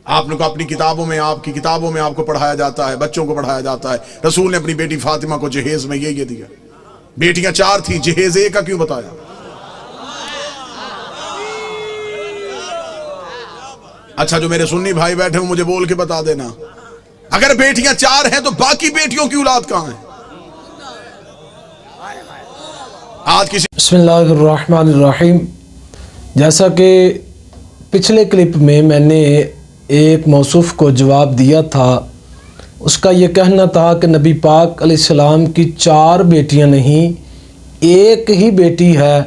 آپ نے کو اپنی کتابوں میں آپ کی کتابوں میں آپ کو پڑھایا جاتا ہے، بچوں کو پڑھایا جاتا ہے۔ رسول نے اپنی بیٹی فاطمہ کو جہیز میں یہ دیا۔ بیٹیاں 4 تھیں، جہیز 1 کا کیوں بتایا؟ اچھا جو میرے سنی بھائی بیٹھے ہوں مجھے بول کے بتا دینا، اگر بیٹیاں 4 ہیں تو باقی بیٹیوں کی اولاد کہاں ہیں؟ آج کسی بسم اللہ الرحمن الرحیم۔ جیسا کہ پچھلے کلپ میں نے ایک موصوف کو جواب دیا تھا، اس کا یہ کہنا تھا کہ نبی پاک علیہ السلام کی 4 بیٹیاں نہیں، ایک ہی بیٹی ہے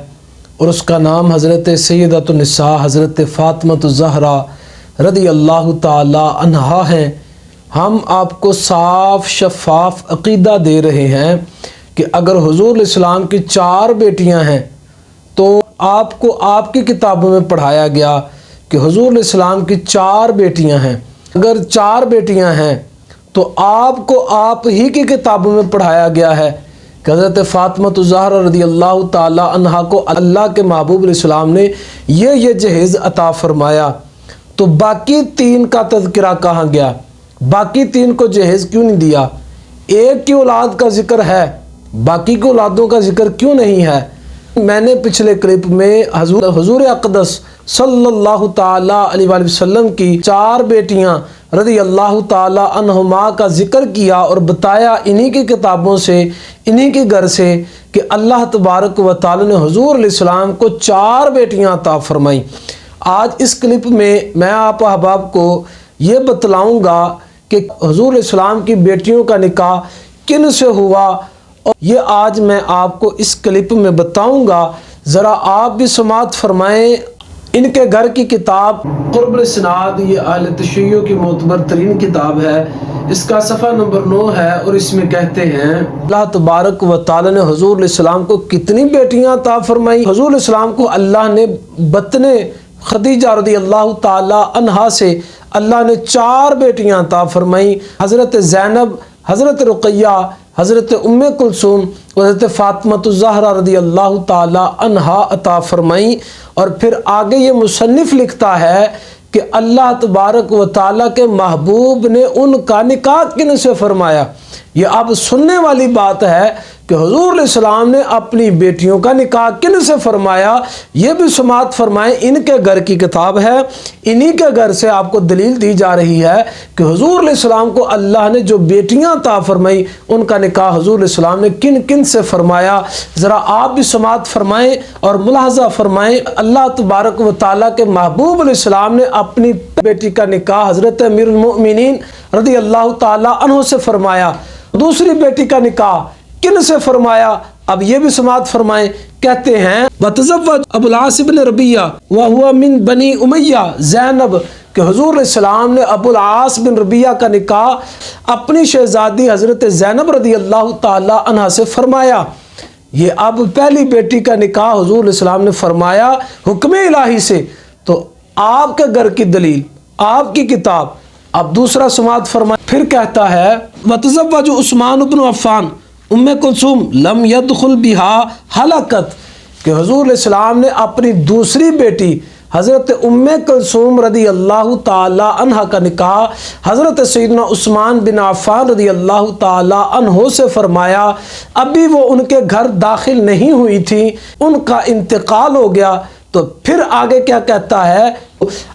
اور اس کا نام حضرت سیدۃ النساء حضرت فاطمہ الزہرا رضی اللہ تعالی عنہا ہیں۔ ہم آپ کو صاف شفاف عقیدہ دے رہے ہیں کہ اگر حضور علیہ السلام کی 4 بیٹیاں ہیں تو آپ کو آپ کی کتابوں میں پڑھایا گیا کہ حضور علیہ السلام کی 4 بیٹیاں ہیں۔ اگر 4 بیٹیاں ہیں تو آپ کو آپ ہی کی کتابوں میں پڑھایا گیا ہے کہ حضرت فاطمہ الزہرا رضی اللہ تعالی عنہا کو اللہ کے محبوب علیہ السلام نے یہ جہیز عطا فرمایا، تو باقی 3 کا تذکرہ کہاں گیا؟ باقی 3 کو جہیز کیوں نہیں دیا؟ ایک کی اولاد کا ذکر ہے، باقی کی اولادوں کا ذکر کیوں نہیں ہے؟ میں نے پچھلے کلپ میں حضور اقدس صلی اللہ تعالی علیہ وآلہ وسلم کی 4 بیٹیاں رضی اللہ تعالی عنہما کا ذکر کیا اور بتایا انہی کی کتابوں سے، انہی کے گھر سے کہ اللہ تبارک و تعالی نے حضور علیہ السلام کو 4 بیٹیاں عطا فرمائیں۔ آج اس کلپ میں آپ احباب کو یہ بتلاؤں گا کہ حضور علیہ السلام کی بیٹیوں کا نکاح کن سے ہوا، اور یہ آج میں آپ کو اس کلپ میں بتاؤں گا۔ ذرا آپ بھی سماعت فرمائیں۔ ان کے گھر کی کتاب قرب الاسناد، یہ اہل تشیع کی معتبر ترین کتاب ہے، اس کا صفحہ نمبر 9 ہے، اور اس میں کہتے ہیں اللہ تبارک و تعالی نے حضور علیہ السلام کو کتنی بیٹیاں عطا فرمائی؟ حضور علیہ السلام کو اللہ نے بطن خدیجہ رضی اللہ تعالی عنہا سے اللہ نے 4 بیٹیاں عطا فرمائیں، حضرت زینب، حضرت رقیہ، حضرت ام کلثوم اور حضرت فاطمہ الزہرا رضی اللہ تعالی عنہا عطا فرمائیں۔ اور پھر آگے یہ مصنف لکھتا ہے کہ اللہ تبارک و تعالی کے محبوب نے ان کا نکاح کن سے فرمایا؟ یہ اب سننے والی بات ہے کہ حضور علیہ السلام نے اپنی بیٹیوں کا نکاح کن سے فرمایا؟ یہ بھی سماعت فرمائیں۔ ان کے گھر کی کتاب ہے، انہی کے گھر سے آپ کو دلیل دی جا رہی ہے کہ حضور علیہ السلام کو اللہ نے جو بیٹیاں عطا فرمائی ان کا نکاح حضور علیہ السلام نے کن کن سے فرمایا۔ ذرا آپ بھی سماعت فرمائیں اور ملاحظہ فرمائیں۔ اللہ تبارک و تعالیٰ کے محبوب علیہ السلام نے اپنی بیٹی کا نکاح حضرت امیر المؤمنین رضی اللہ تعالی عنہ سے فرمایا۔ دوسری بیٹی کا نکاح کن سے فرمایا؟ اب یہ بھی سماعت فرمائیں۔ کہتے ہیں وتزوج ابو العاص بن ربیعہ وہو من بنی امیہ زینب، کہ حضور علیہ السلام نے ابو العاص بن ربیعہ کا نکاح اپنی شہزادی حضرت زینب رضی اللہ تعالی عنہا سے فرمایا۔ یہ اب پہلی بیٹی کا نکاح حضور علیہ السلام نے فرمایا حکم الہی سے، تو آپ کے گھر کی دلیل، آپ کی کتاب۔ اب دوسرا سماعت فرمائے۔ پھر کہتا ہے وتزوج عثمان بن عفان ام کلثوم لم يدخل بها حلقت، کہ حضور علیہ السلام نے اپنی دوسری بیٹی حضرت ام کلثوم رضی اللہ تعالی عنہ کا نکاح حضرت سیدنا عثمان بن عفان رضی اللہ تعالی عنہ سے فرمایا۔ ابھی وہ ان کے گھر داخل نہیں ہوئی تھی، ان کا انتقال ہو گیا۔ تو پھر آگے کیا کہتا ہے؟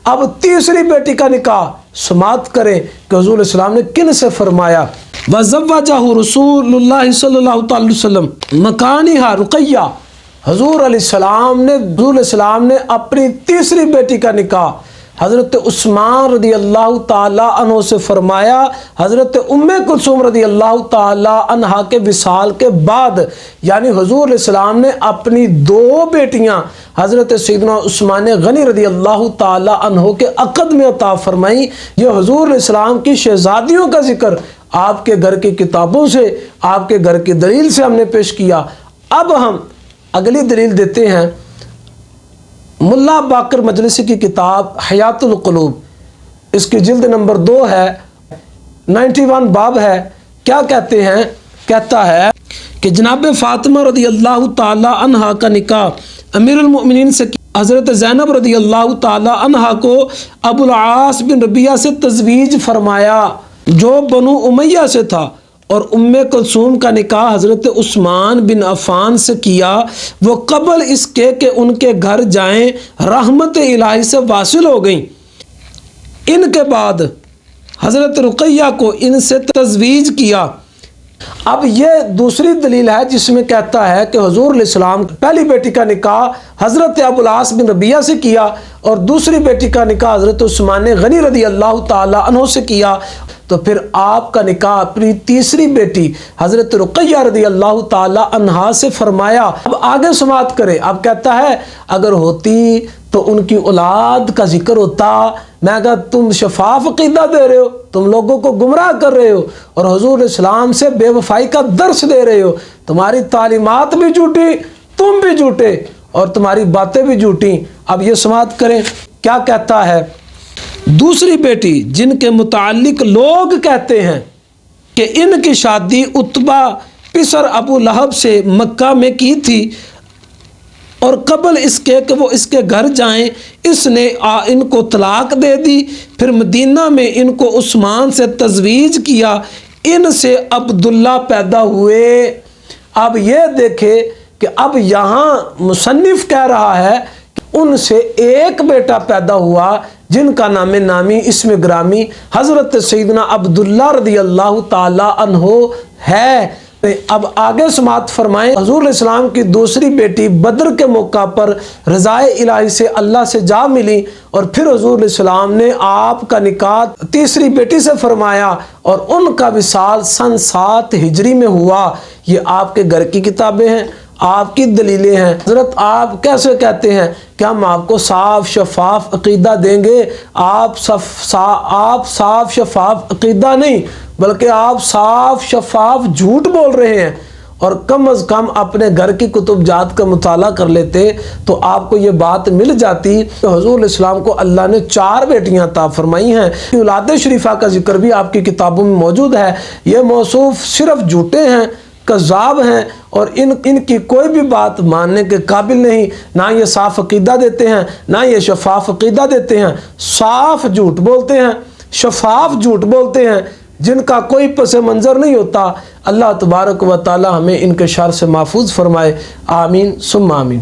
اب تیسری بیٹی کا نکاح سماعت کریں کہ حضور علیہ السلام نے کن سے فرمایا۔ وَزَوَّجَهُ رسول اللہ صلی اللہ علیہ وسلم مکانہا رقیہ، حضور علیہ السلام نے اپنی تیسری بیٹی کا نکاح حضرت عثمان رضی اللہ تعالی عنہ سے فرمایا، حضرت ام کلثوم رضی اللہ تعالی عنہا کے وصال کے بعد، یعنی حضور علیہ السلام نے اپنی 2 بیٹیاں حضرت سیدنا عثمان غنی رضی اللہ تعالی عنہ کے عقد میں عطا فرمائیں۔ یہ حضور علیہ السلام کی شہزادیوں کا ذکر آپ کے گھر کی کتابوں سے، آپ کے گھر کی دلیل سے ہم نے پیش کیا۔ اب ہم اگلی دلیل دیتے ہیں۔ ملا باقر مجلسی کی کتاب حیات القلوب، اس کی جلد نمبر 2 ہے، 91 باب ہے۔ کیا کہتے ہیں؟ کہتا ہے کہ جناب فاطمہ رضی اللہ تعالی عنہا کا نکاح امیر المؤمنین سے حضرت زینب رضی اللہ تعالی عنہا کو ابو العاص بن ربیعہ سے تزویج فرمایا جو بنو امیہ سے تھا، اور ام کلثوم کا نکاح حضرت عثمان بن عفان سے کیا، وہ قبل اس کے کہ ان کے گھر جائیں رحمت الہی سے واصل ہو گئیں۔ ان کے بعد حضرت رقیہ کو ان سے تزویج کیا۔ اب یہ دوسری دلیل ہے جس میں کہتا ہے کہ حضور علیہ السلام پہلی بیٹی کا نکاح حضرت ابو العاص بن ربیعہ سے کیا، اور دوسری بیٹی کا نکاح حضرت عثمان غنی رضی اللہ تعالی عنہ سے کیا، تو پھر آپ کا نکاح اپنی تیسری بیٹی حضرت رقیہ رضی اللہ تعالی عنہا سے فرمایا۔ اب آگے سماعت کرے، اب کہتا ہے اگر ہوتی تو ان کی اولاد کا ذکر ہوتا، میں کہا تم شفاف عقیدہ دے رہے ہو، تم لوگوں کو گمراہ کر رہے ہو اور حضور علیہ السلام سے بے وفائی کا درس دے رہے ہو، تمہاری تعلیمات بھی جھوٹی، تم بھی جھوٹے اور تمہاری باتیں بھی جھوٹی۔ اب یہ سماعت کریں کیا کہتا ہے۔ دوسری بیٹی جن کے متعلق لوگ کہتے ہیں کہ ان کی شادی عتبہ پسر ابو لہب سے مکہ میں کی تھی، اور قبل اس کے کہ وہ اس کے گھر جائیں اس نے ان کو طلاق دے دی، پھر مدینہ میں ان کو عثمان سے تزویج کیا، ان سے عبداللہ پیدا ہوئے۔ اب یہ دیکھے کہ اب یہاں مصنف کہہ رہا ہے کہ ان سے ایک بیٹا پیدا ہوا جن کا نام نامی اسم گرامی حضرت سیدنا عبداللہ رضی اللہ تعالی عنہ ہے۔ اب آگے سماعت فرمائیں۔ حضور علیہ السلام کی دوسری بیٹی بدر کے موقع پر رضائے الہی سے اللہ سے جا ملی، اور پھر حضور علیہ السلام نے آپ کا نکاح تیسری بیٹی سے فرمایا، اور ان کا وصال سن 7 ہجری میں ہوا۔ یہ آپ کے گھر کی کتابیں ہیں، آپ کی دلیلیں ہیں۔ حضرت آپ کیسے کہتے ہیں کہ ہم آپ کو صاف شفاف عقیدہ دیں گے؟ آپ صاف شفاف عقیدہ نہیں بلکہ آپ صاف شفاف جھوٹ بول رہے ہیں، اور کم از کم اپنے گھر کی کتب جات کا مطالعہ کر لیتے تو آپ کو یہ بات مل جاتی کہ حضور علیہ السلام کو اللہ نے 4 بیٹیاں عطا فرمائی ہیں۔ اولاد شریفہ کا ذکر بھی آپ کی کتابوں میں موجود ہے۔ یہ موصوف صرف جھوٹے ہیں، کذاب ہیں، اور ان کی کوئی بھی بات ماننے کے قابل نہیں، نہ یہ صاف عقیدہ دیتے ہیں نہ یہ شفاف عقیدہ دیتے ہیں، صاف جھوٹ بولتے ہیں، شفاف جھوٹ بولتے ہیں، جن کا کوئی پس منظر نہیں ہوتا۔ اللہ تبارک و تعالی ہمیں ان کے شر سے محفوظ فرمائے، آمین ثم آمین۔